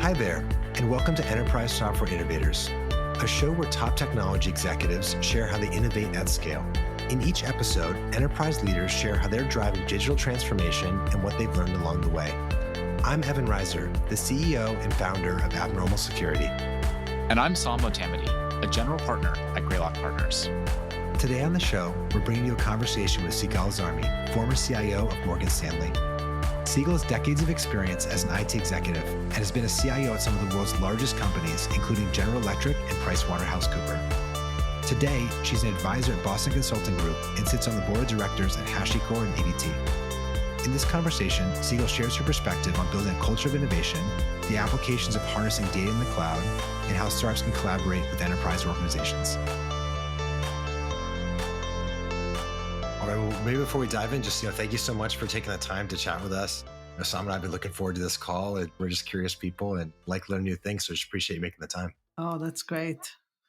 Hi there, and welcome to Enterprise Software Innovators, a show where top technology executives share how they innovate at scale. In each episode, enterprise leaders share how they're driving digital transformation and what they've learned along the way. I'm Evan Reiser, the CEO and founder of Abnormal Security. And I'm Saam Motamedi, a general partner at Greylock Partners. Today on the show, we're bringing you a conversation with Sigal Zarmi, former CIO of Morgan Stanley. Sigal has decades of experience as an IT executive and has been a CIO at some of the world's largest companies, including General Electric and PricewaterhouseCoopers. Today, she's an advisor at Boston Consulting Group and sits on the board of directors at HashiCorp and ADT. In this conversation, Sigal shares her perspective on building a culture of innovation, the applications of harnessing data in the cloud, and how startups can collaborate with enterprise organizations. All right, well, maybe before we dive in, just thank you so much for taking the time to chat with us. Saam and I have been looking forward to this call. We're just curious people and like learn new things, so just appreciate you making the time. Oh, that's great.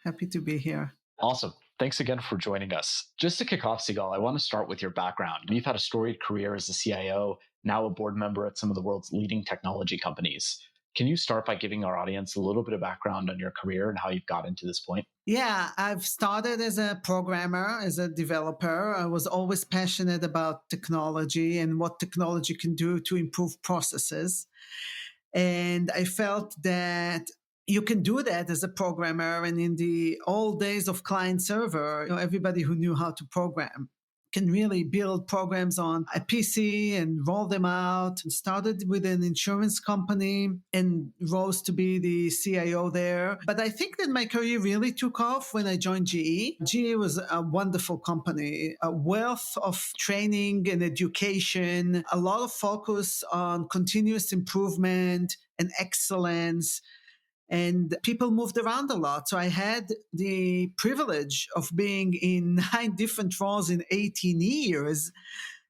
Happy to be here. Awesome. Thanks again for joining us. Just to kick off, Sigal, I want to start with your background. You've had a storied career as a CIO, now a board member at some of the world's leading technology companies. Can you start by giving our audience a little bit of background on your career and how you've got into this point? Yeah, I've started as a programmer, as a developer. I was always passionate about technology and what technology can do to improve processes. And I felt that you can do that as a programmer. And in the old days of client server, everybody who knew how to program can really build programs on a PC and roll them out. And started with an insurance company and rose to be the CIO there. But I think that my career really took off when I joined GE. GE was a wonderful company, a wealth of training and education, a lot of focus on continuous improvement and excellence. And people moved around a lot. So I had the privilege of being in 9 different roles in 18 years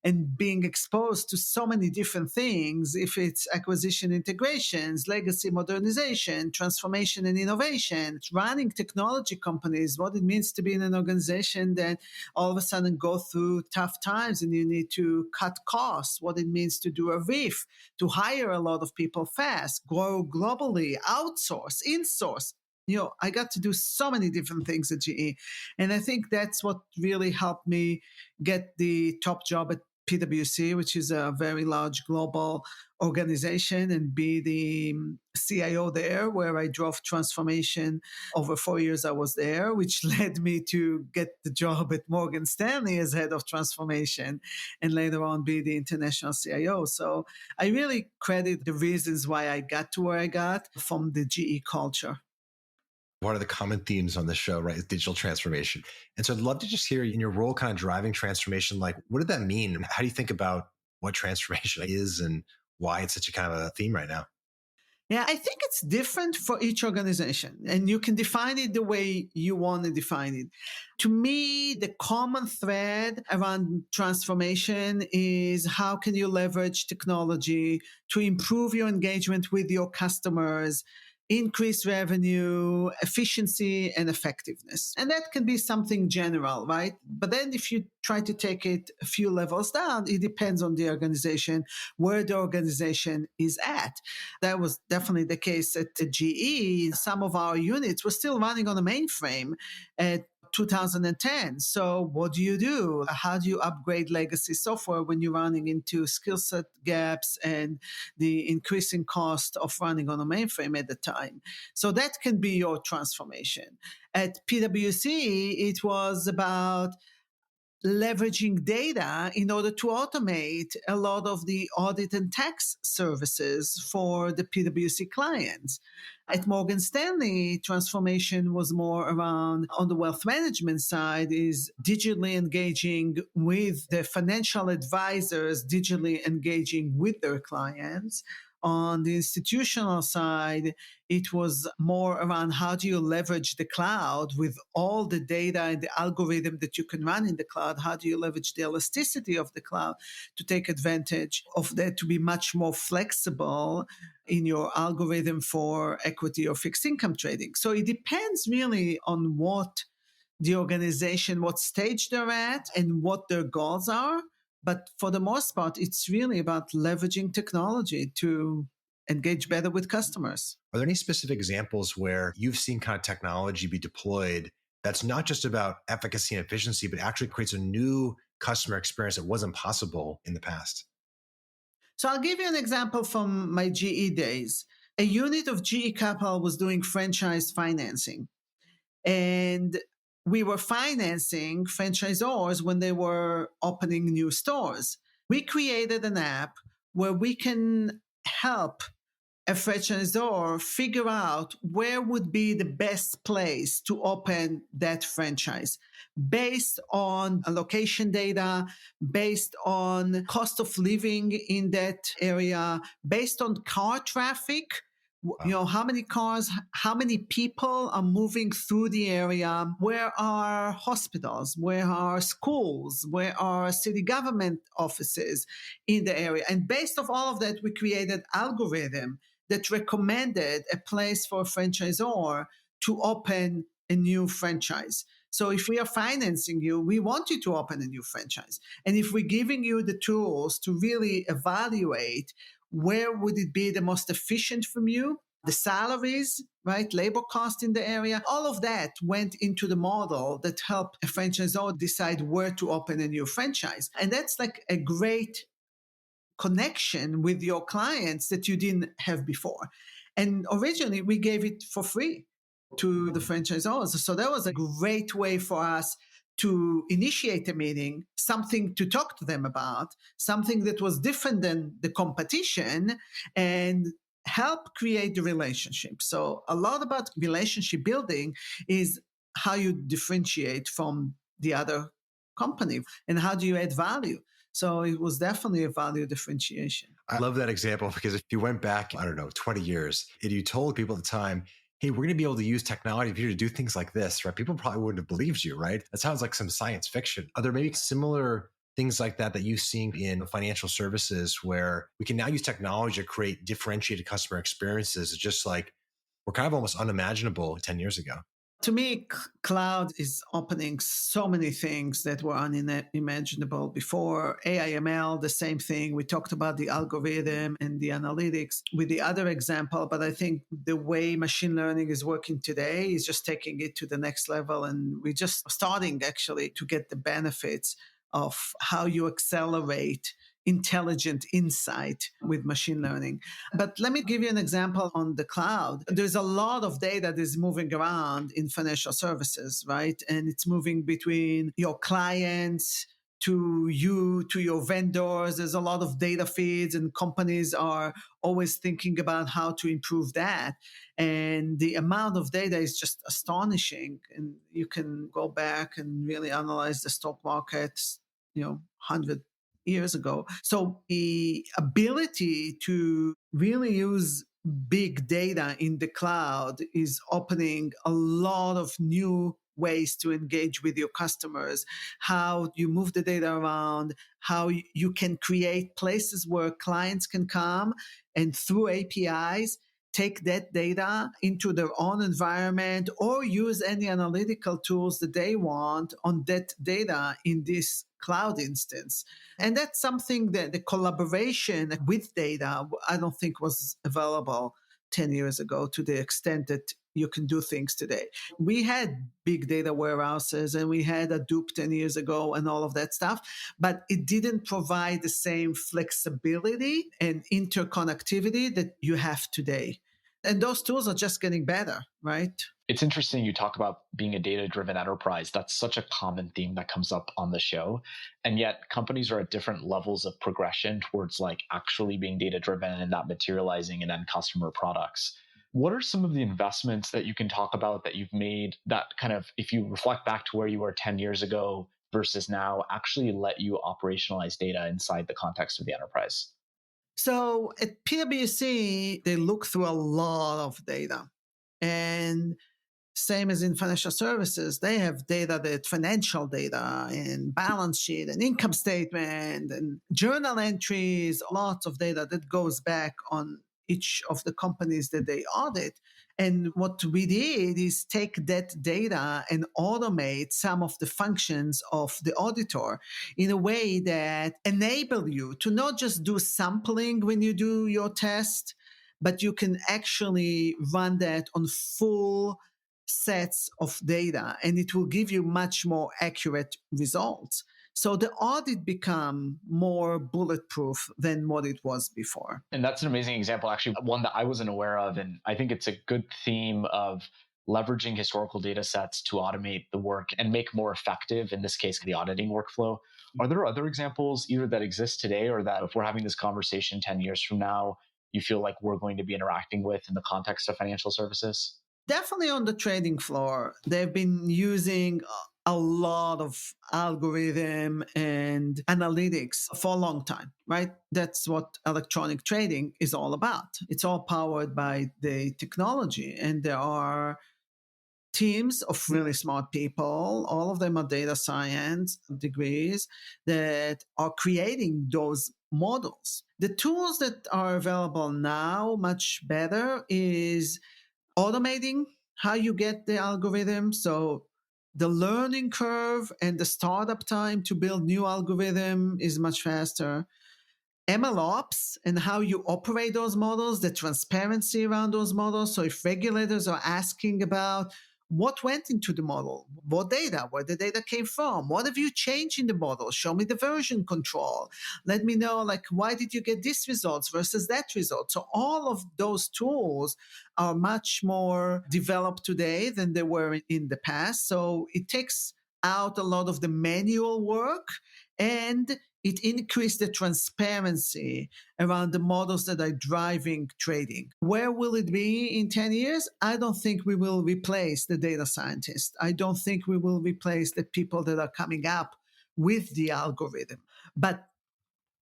and being exposed to so many different things, if it's acquisition integrations, legacy modernization, transformation and innovation, running technology companies, what it means to be in an organization that all of a sudden go through tough times and you need to cut costs, what it means to do a RIF, to hire a lot of people fast, grow globally, outsource, insource. I got to do so many different things at GE. And I think that's what really helped me get the top job at PwC, which is a very large global organization, and be the CIO there, where I drove transformation. Over 4 years I was there, which led me to get the job at Morgan Stanley as head of transformation, and later on be the international CIO. So I really credit the reasons why I got to where I got from the GE culture. One of the common themes on the show, right, is digital transformation. And so I'd love to just hear in your role kind of driving transformation, like what did that mean? How do you think about what transformation is and why it's such a kind of a theme right now? Yeah, I think it's different for each organization, and you can define it the way you want to define it. To me, the common thread around transformation is how can you leverage technology to improve your engagement with your customers, increase revenue, efficiency, and effectiveness. And that can be something general, right? But then if you try to take it a few levels down, it depends on the organization, where the organization is at. That was definitely the case at GE. Some of our units were still running on a mainframe at 2010. So what do you do? How do you upgrade legacy software when you're running into skill set gaps and the increasing cost of running on a mainframe at the time? So that can be your transformation. At PwC, it was about leveraging data in order to automate a lot of the audit and tax services for the PwC clients. At Morgan Stanley, transformation was more around, on the wealth management side, is digitally engaging with the financial advisors, digitally engaging with their clients. On the institutional side, it was more around how do you leverage the cloud with all the data and the algorithm that you can run in the cloud? How do you leverage the elasticity of the cloud to take advantage of that, to be much more flexible in your algorithm for equity or fixed income trading? So it depends really on what the organization, what stage they're at and what their goals are. But for the most part, it's really about leveraging technology to engage better with customers. Are there any specific examples where you've seen kind of technology be deployed that's not just about efficacy and efficiency, but actually creates a new customer experience that wasn't possible in the past? So I'll give you an example from my GE days. A unit of GE Capital was doing franchise financing. And we were financing franchisors when they were opening new stores. We created an app where we can help a franchisor figure out where would be the best place to open that franchise based on location data, based on cost of living in that area, based on car traffic. Wow. How many cars, how many people are moving through the area? Where are hospitals? Where are schools? Where are city government offices in the area? And based on all of that, we created algorithm that recommended a place for a franchisor to open a new franchise. So if we are financing you, we want you to open a new franchise. And if we're giving you the tools to really evaluate where would it be the most efficient from you, the salaries, right, labor cost in the area, all of that went into the model that helped a franchisor decide where to open a new franchise. And that's like a great connection with your clients that you didn't have before. And originally we gave it for free to the franchisors. So that was a great way for us to initiate a meeting, something to talk to them about, something that was different than the competition, and help create the relationship. So a lot about relationship building is how you differentiate from the other company and how do you add value. So it was definitely a value differentiation. I love that example because if you went back, 20 years, and you told people at the time, hey, we're going to be able to use technology for you to do things like this, right? People probably wouldn't have believed you, right? That sounds like some science fiction. Are there maybe similar things like that you've seen in financial services where we can now use technology to create differentiated customer experiences? It's just like we're kind of almost unimaginable 10 years ago. To me, cloud is opening so many things that were unimaginable before. AI/ML, the same thing. We talked about the algorithm and the analytics with the other example, but I think the way machine learning is working today is just taking it to the next level. And we're just starting actually to get the benefits of how you accelerate intelligent insight with machine learning. But let me give you an example on the cloud. There's a lot of data that is moving around in financial services, right? And it's moving between your clients to you, to your vendors. There's a lot of data feeds and companies are always thinking about how to improve that. And the amount of data is just astonishing. And you can go back and really analyze the stock market, 100 years ago. So the ability to really use big data in the cloud is opening a lot of new ways to engage with your customers, how you move the data around, how you can create places where clients can come and through APIs take that data into their own environment or use any analytical tools that they want on that data in this cloud instance. And that's something that the collaboration with data, I don't think was available 10 years ago to the extent that you can do things today. We had big data warehouses and we had Hadoop 10 years ago and all of that stuff, but it didn't provide the same flexibility and interconnectivity that you have today. And those tools are just getting better, right? It's interesting you talk about being a data-driven enterprise. That's such a common theme that comes up on the show. And yet companies are at different levels of progression towards like actually being data-driven and that materializing in end customer products. What are some of the investments that you can talk about that you've made that kind of, if you reflect back to where you were 10 years ago versus now, actually let you operationalize data inside the context of the enterprise? So at PwC, they look through a lot of data. And same as in financial services, they have data, that financial data and balance sheet and income statement and journal entries, lots of data that goes back on each of the companies that they audit. And what we did is take that data and automate some of the functions of the auditor in a way that enable you to not just do sampling when you do your test, but you can actually run that on full sets of data, and it will give you much more accurate results. So the audit become more bulletproof than what it was before. And that's an amazing example, actually, one that I wasn't aware of. And I think it's a good theme of leveraging historical data sets to automate the work and make more effective, in this case, the auditing workflow. Are there other examples either that exist today or that if we're having this conversation 10 years from now, you feel like we're going to be interacting with in the context of financial services? Definitely on the trading floor, they've been using a lot of algorithm and analytics for a long time, right? That's what electronic trading is all about. It's all powered by the technology, and there are teams of really smart people, all of them are data science degrees, that are creating those models. The tools that are available now, much better, is automating how you get the algorithm. So the learning curve and the startup time to build new algorithm is much faster. MLOps and how you operate those models, the transparency around those models. So if regulators are asking about what went into the model, what data, where the data came from, what have you changed in the model? Show me the version control. Let me know, like, why did you get this results versus that result? So all of those tools are much more developed today than they were in the past. So it takes out a lot of the manual work, and it increased the transparency around the models that are driving trading. Where will it be in 10 years? I don't think we will replace the data scientists. I don't think we will replace the people that are coming up with the algorithm. But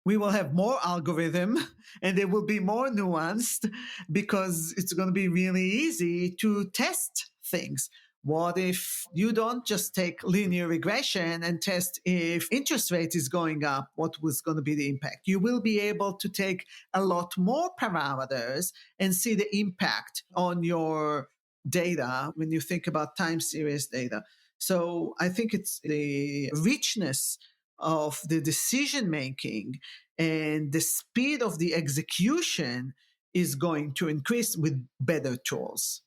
we will have more algorithm and they will be more nuanced because it's going to be really easy to test things. What if you don't just take linear regression and test if interest rate is going up? What was going to be the impact? You will be able to take a lot more parameters and see the impact on your data when you think about time series data. So I think it's the richness of the decision making and the speed of the execution is going to increase with better tools.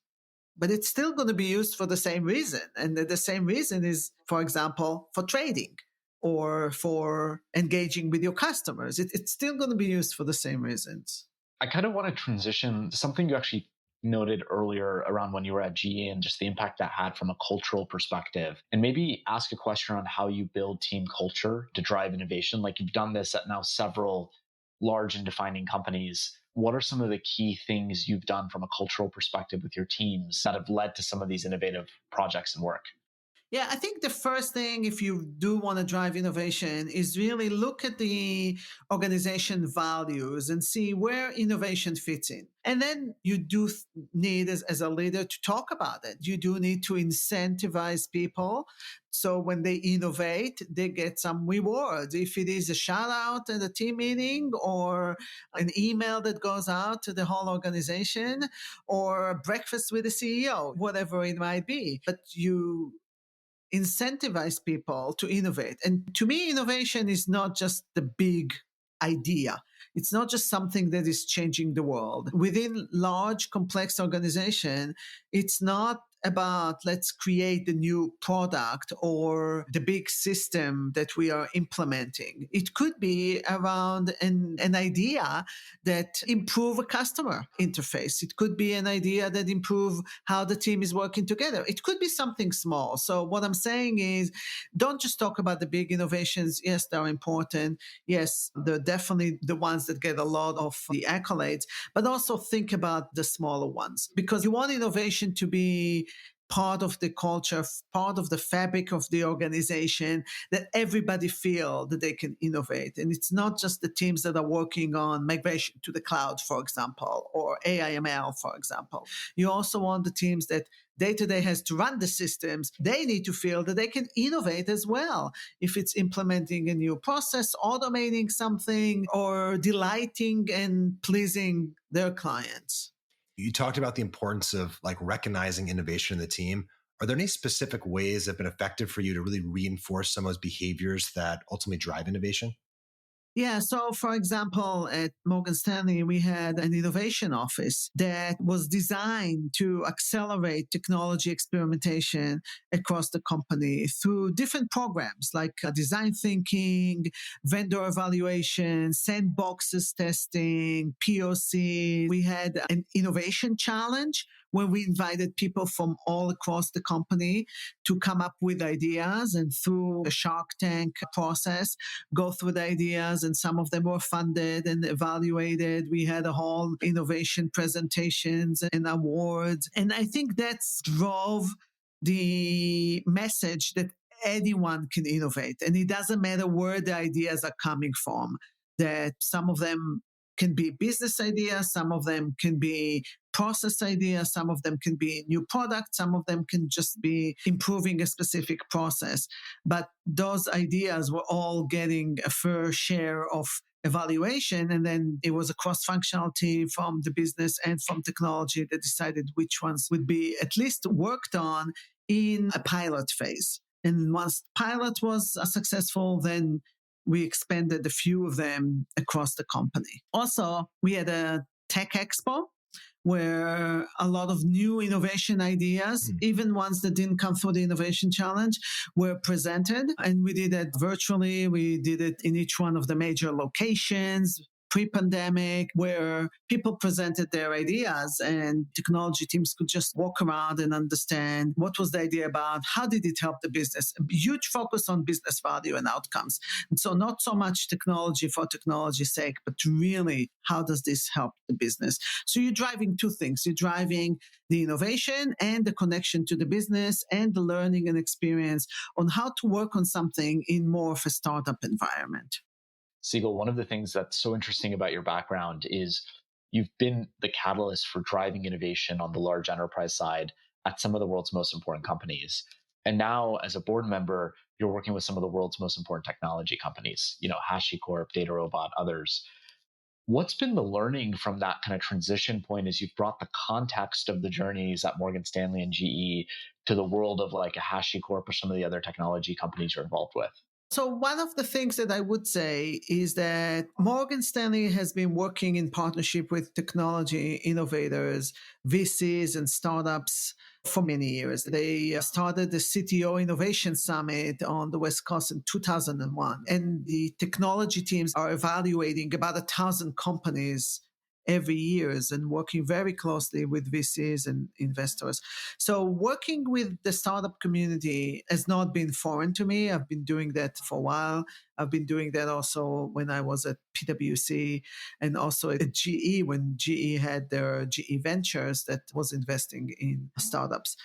But it's still going to be used for the same reason. And the same reason is, for example, for trading or for engaging with your customers. It's still going to be used for the same reasons. I kind of want to transition to something you actually noted earlier around when you were at GE and just the impact that had from a cultural perspective, and maybe ask a question on how you build team culture to drive innovation. Like you've done this at now several large and defining companies. What are some of the key things you've done from a cultural perspective with your teams that have led to some of these innovative projects and work? Yeah, I think the first thing, if you do want to drive innovation, is really look at the organization values and see where innovation fits in. And then you do need, as a leader, to talk about it. You do need to incentivize people. So when they innovate, they get some rewards. If it is a shout out at a team meeting or an email that goes out to the whole organization or breakfast with the CEO, whatever it might be. But you incentivize people to innovate. And to me, innovation is not just the big idea. It's not just something that is changing the world. Within large, complex organization, it's not about let's create the new product or the big system that we are implementing. It could be around an idea that improve a customer interface. It could be an idea that improve how the team is working together. It could be something small. So what I'm saying is don't just talk about the big innovations. Yes, they're important. Yes, they're definitely the ones that get a lot of the accolades, but also think about the smaller ones because you want innovation to be part of the culture, part of the fabric of the organization, that everybody feel that they can innovate. And it's not just the teams that are working on migration to the cloud, for example, or AI/ML, for example. You also want the teams that day-to-day has to run the systems. They need to feel that they can innovate as well. If it's implementing a new process, automating something, or delighting and pleasing their clients. You talked about the importance of like recognizing innovation in the team. Are there any specific ways that have been effective for you to really reinforce some of those behaviors that ultimately drive innovation? Yeah. So, for example, at Morgan Stanley, we had an innovation office that was designed to accelerate technology experimentation across the company through different programs like design thinking, vendor evaluation, sandboxes testing, POC. We had an innovation challenge where we invited people from all across the company to come up with ideas, and through a Shark Tank process, go through the ideas, and some of them were funded and evaluated. We had a whole innovation presentations and awards. And I think that drove the message that anyone can innovate. And it doesn't matter where the ideas are coming from, that some of them can be business ideas, some of them can be process ideas, some of them can be new products, some of them can just be improving a specific process. But those ideas were all getting a fair share of evaluation. And then it was a cross-functional team from the business and from technology that decided which ones would be at least worked on in a pilot phase. And once pilot was successful, then we expanded a few of them across the company. Also, we had a tech expo where a lot of new innovation ideas, even ones that didn't come through the innovation challenge, were presented. And we did it virtually. We did it in each one of the major locations, pre-pandemic, where people presented their ideas and technology teams could just walk around and understand what was the idea about, how did it help the business. A huge focus on business value and outcomes. And so not so much technology for technology's sake, but really, how does this help the business? So you're driving two things. You're driving the innovation and the connection to the business and the learning and experience on how to work on something in more of a startup environment. Sigal, one of the things that's so interesting about your background is you've been the catalyst for driving innovation on the large enterprise side at some of the world's most important companies. And now, as a board member, you're working with some of the world's most important technology companies, HashiCorp, DataRobot, others. What's been the learning from that kind of transition point as you've brought the context of the journeys at Morgan Stanley and GE to the world of like a HashiCorp or some of the other technology companies you're involved with? So one of the things that I would say is that Morgan Stanley has been working in partnership with technology innovators, VCs, and startups for many years. They started the CTO Innovation Summit on the West Coast in 2001. And the technology teams are evaluating about 1,000 companies every year and working very closely with VCs and investors. So working with the startup community has not been foreign to me. I've been doing that for a while. I've been doing that also when I was at PwC and also at GE when GE had their GE Ventures that was investing in startups.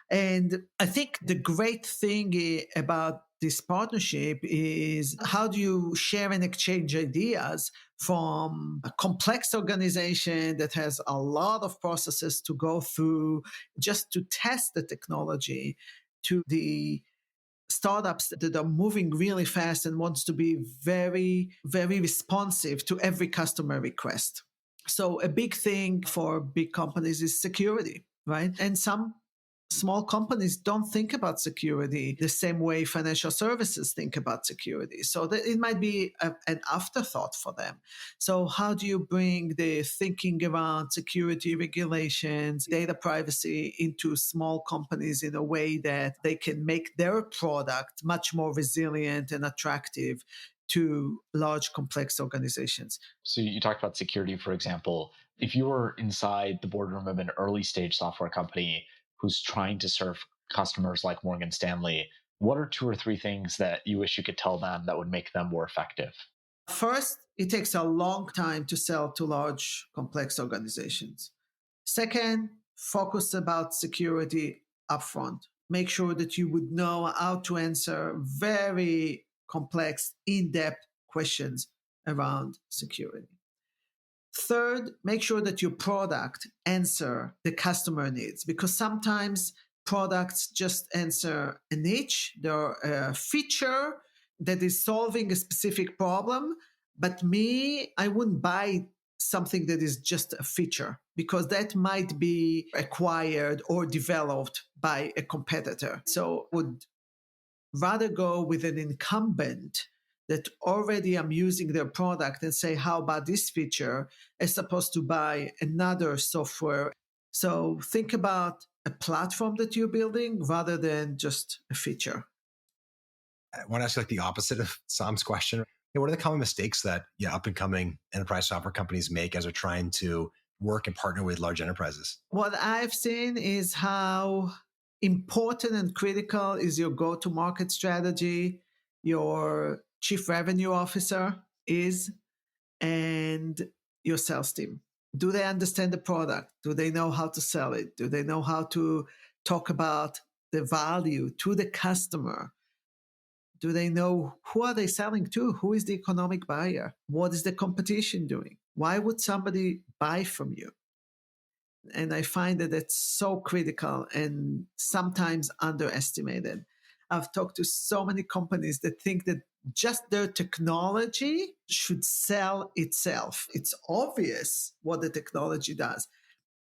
And I think the great thing about this partnership is how do you share and exchange ideas from a complex organization that has a lot of processes to go through just to test the technology to the startups that are moving really fast and wants to be very, very responsive to every customer request. So a big thing for big companies is security, right? And some small companies don't think about security the same way financial services think about security. So that it might be an afterthought for them. So how do you bring the thinking around security regulations, data privacy into small companies in a way that they can make their product much more resilient and attractive to large, complex organizations? So you talked about security, for example. If you're inside the boardroom of an early stage software company who's trying to serve customers like Morgan Stanley, what are 2 or 3 things that you wish you could tell them that would make them more effective? First, it takes a long time to sell to large, complex organizations. Second, focus about security upfront. Make sure that you would know how to answer very complex, in-depth questions around security. Third, make sure that your product answer the customer needs, because sometimes products just answer a niche, they're a feature that is solving a specific problem. But I wouldn't buy something that is just a feature because that might be acquired or developed by a competitor. So would rather go with an incumbent that already I'm using their product and say, how about this feature, as opposed to buy another software. So think about a platform that you're building rather than just a feature. I want to ask like the opposite of Sam's question. What are the common mistakes that up and coming enterprise software companies make as they're trying to work and partner with large enterprises? What I've seen is how important and critical is your go-to-market strategy, your chief revenue officer is, and your sales team. Do they understand the product? Do they know how to sell it? Do they know how to talk about the value to the customer? Do they know who are they selling to? Who is the economic buyer? What is the competition doing? Why would somebody buy from you? And I find that it's so critical and sometimes underestimated. I've talked to so many companies that think that just their technology should sell itself. It's obvious what the technology does.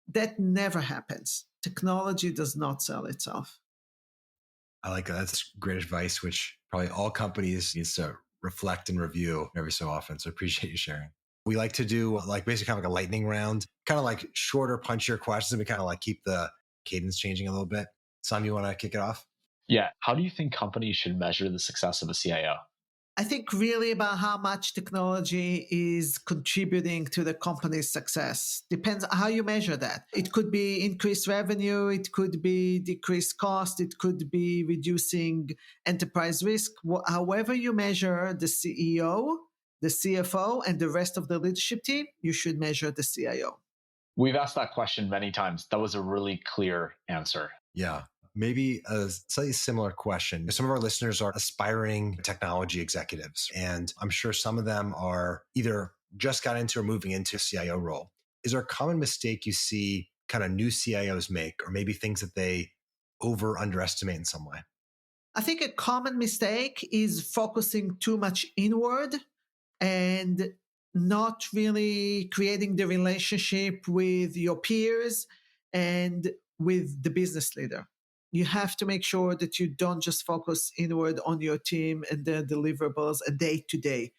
That never happens. Technology does not sell itself. I like that. That's great advice, which probably all companies needs to reflect and review every so often. So I appreciate you sharing. We like to do like basically kind of like a lightning round, kind of like shorter, punchier questions, and we kind of like keep the cadence changing a little bit. Sam, you want to kick it off? Yeah. How do you think companies should measure the success of a CIO? I think really about how much technology is contributing to the company's success. Depends how you measure that. It could be increased revenue, it could be decreased cost, it could be reducing enterprise risk. However you measure the CEO, the CFO, and the rest of the leadership team, you should measure the CIO. We've asked that question many times. That was a really clear answer. Yeah. Maybe a slightly similar question. Some of our listeners are aspiring technology executives, and I'm sure some of them are either just got into or moving into a CIO role. Is there a common mistake you see kind of new CIOs make, or maybe things that they underestimate in some way? I think a common mistake is focusing too much inward and not really creating the relationship with your peers and with the business leader. You have to make sure that you don't just focus inward on your team and their deliverables a day to day,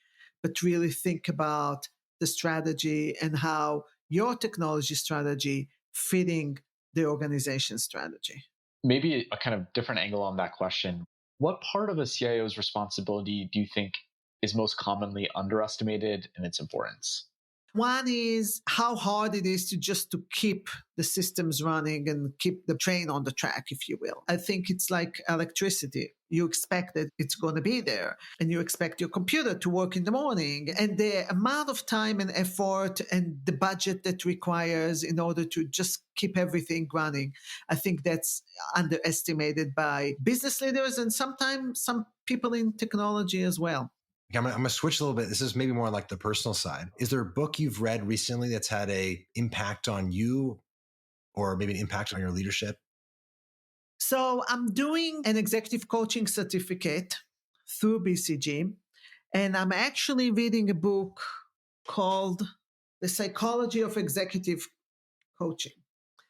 but really think about the strategy and how your technology strategy fitting the organization strategy. Maybe a kind of different angle on that question. What part of a CIO's responsibility do you think is most commonly underestimated in its importance? One is how hard it is to keep the systems running and keep the train on the track, if you will. I think it's like electricity. You expect that it's going to be there and you expect your computer to work in the morning, and the amount of time and effort and the budget that requires in order to just keep everything running. I think that's underestimated by business leaders and sometimes some people in technology as well. I'm going to switch a little bit. This is maybe more like the personal side. Is there a book you've read recently that's had an impact on you or maybe an impact on your leadership? So I'm doing an executive coaching certificate through BCG, and I'm actually reading a book called The Psychology of Executive Coaching.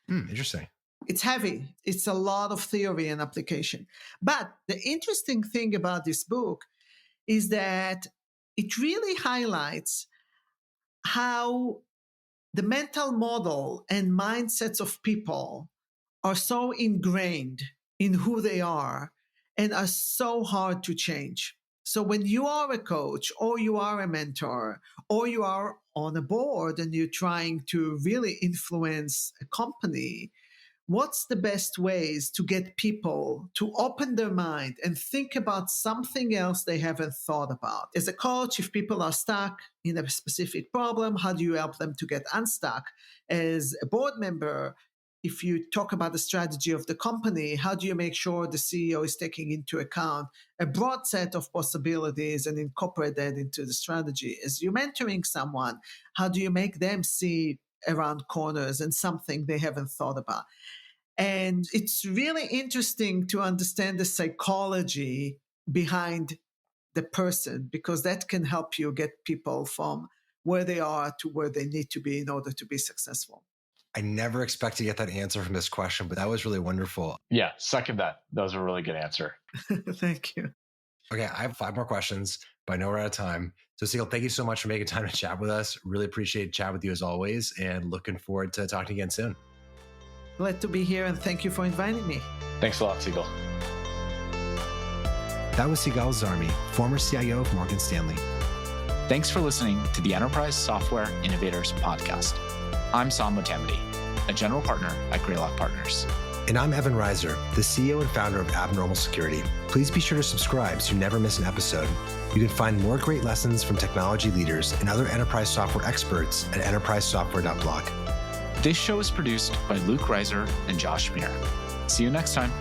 Interesting. It's heavy. It's a lot of theory and application. But the interesting thing about this book is that it really highlights how the mental model and mindsets of people are so ingrained in who they are and are so hard to change. So when you are a coach or you are a mentor or you are on a board and you're trying to really influence a company, what's the best ways to get people to open their mind and think about something else they haven't thought about? As a coach, if people are stuck in a specific problem, how do you help them to get unstuck? As a board member, if you talk about the strategy of the company, how do you make sure the CEO is taking into account a broad set of possibilities and incorporate that into the strategy? As you're mentoring someone, how do you make them see around corners and something they haven't thought about? And it's really interesting to understand the psychology behind the person, because that can help you get people from where they are to where they need to be in order to be successful. I never expect to get that answer from this question, but that was really wonderful. Yeah, second that. That was a really good answer. Thank you. Okay, I have 5 more questions, but I know we're out of time. So Sigal, thank you so much for making time to chat with us. Really appreciate chatting with you as always, and looking forward to talking again soon. Glad to be here, and thank you for inviting me. Thanks a lot, Sigal. That was Sigal Zarmi, former CIO of Morgan Stanley. Thanks for listening to the Enterprise Software Innovators podcast. I'm Saam Motamedi, a general partner at Greylock Partners. And I'm Evan Reiser, the CEO and founder of Abnormal Security. Please be sure to subscribe so you never miss an episode. You can find more great lessons from technology leaders and other enterprise software experts at enterprisesoftware.blog. This show is produced by Luke Reiser and Josh Meir. See you next time.